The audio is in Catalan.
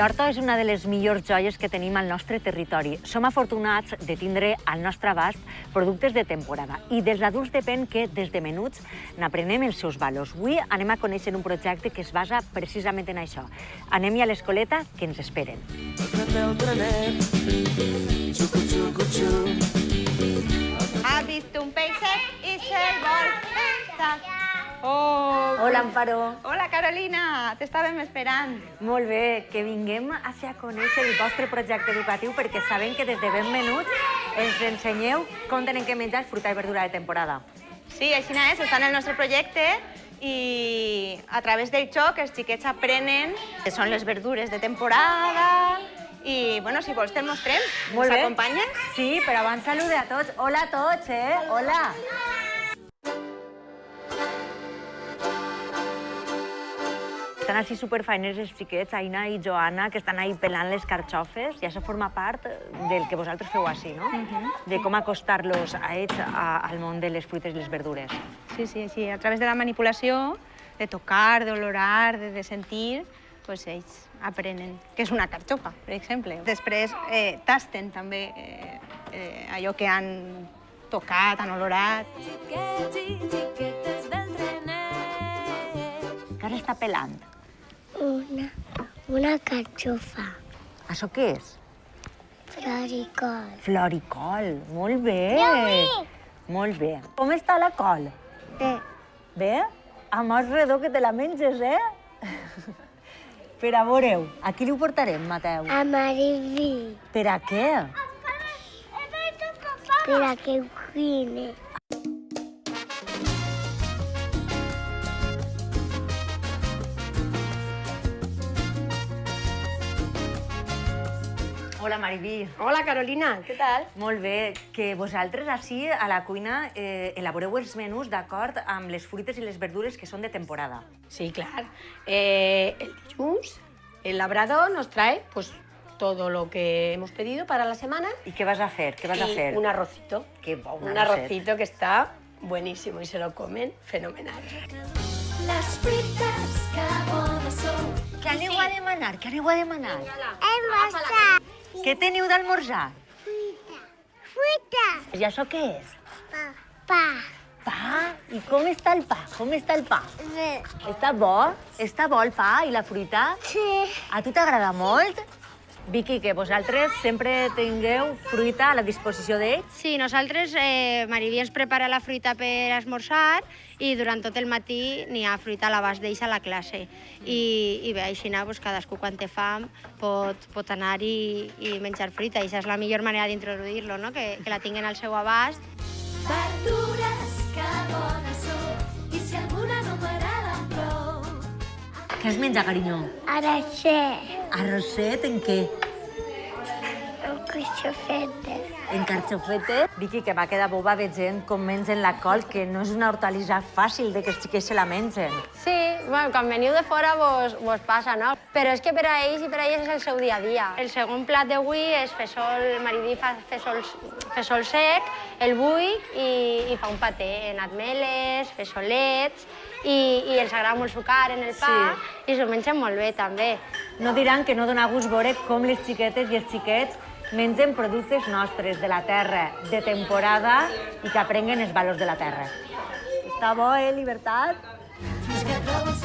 L'horta és una de les millors joies que tenim al nostre territori. Som afortunats de tindre al nostre abast productes de temporada i dels adults depèn que des de menuts n'aprenem els seus valors. Avui anem a conèixer un projecte que es basa precisament en això. Anem-hi a l'escoleta que ens esperen. Ha vist un peixet i se'l vol pescar. Oh, hola, Amparo. Hola, Carolina. T'estàvem esperant. Molt bé, que vinguem a conèixer el vostre projecte educatiu perquè sabem que des de ben menuts ens ensenyeu com tenen que menjar fruita i verdura de temporada. Sí, així és, està en el nostre projecte i a través del joc els xiquets aprenen que són les verdures de temporada i, bueno, si vols te'l mostrem. Molt bé. Ens acompanyes? Sí, però abans saluda a tots. Hola a tots, Hola. Estan així superfainers els xiquets, Aina i Joana, que estan ahí pelant les carxofes, i això forma part del que vosaltres feu així, no? De com acostar-los a ells al món de les fruites i les verdures. Sí, sí, sí. A través de la manipulació, de tocar, d'olorar, de sentir, doncs ells aprenen que és una carxofa, per exemple. Després tasten també allò que han tocat, han olorat. Xiquets i xiquetes del trenet. Què ara està pelant? Una carxofa. Això què és? Floricol. Floricol, molt bé. Molt bé. Com està la col? Bé. Bé? Amb os redó que te la menges, Per a veureu, a qui li ho portarem, Mateu? A Mariví. Per a què? Per a que cuine. Hola, Mariví. Hola, Carolina, què tal? Molt bé, que vosaltres així a la cuina elaboreu els menús d'acord amb les fruites i les verdures que són de temporada. Sí, clar. El dilluns, el labrador nos trae pues, todo lo que hemos pedido para la semana. I què vas a fer? Què vas a fer? Un arrocito. Que bo, un arrocito que está buenísimo y se lo comen fenomenal. Les fruites que bones són. Què aneu a demanar? Què aneu a demanar? Esmorzar. Què teniu d'almorzar? Fruita. I això què és? Pa. Pa? I com està el pa? Com està el pa? Bé. Està bo? Està bo el pa i la fruita? Sí. A tu t'agrada molt? Vicky, que vosaltres sempre tingueu fruita a la disposició d'ells? Sí, nosaltres, Mariví ens prepara la fruita per esmorzar i durant tot el matí n'hi ha fruita a l'abast d'ells a la classe. I bé, així pues, cadascú quan té fam pot anar i menjar fruita. I això és la millor manera d'introduir-lo, no? Que la tinguin al seu abast. Verdures que bones són. I si alguna no m'agrada prou. Què es menja, carinyo? Arrocet. Arrosset en què? Un carxofete. En carxofete? Vicky, que va quedar boba veient com mengen la col, que no és una hortalissa fàcil de que els xiquets se la mengen. Sí, bueno, quan veniu de fora vos passa, no? Però és que per a ells i per a elles és el seu dia a dia. El segon plat d'avui és Mariví fa fesol sec, el bull i fa un paté en ametlles, fesolets, i els agrada molt sucar en el pa i s'ho mengen molt bé, també. No diran que no dona gust veure com les xiquetes i els xiquets mengen productes nostres, de la terra, de temporada, i que aprenguen els valors de la terra. Està bo, Llibertat? Fins que trobes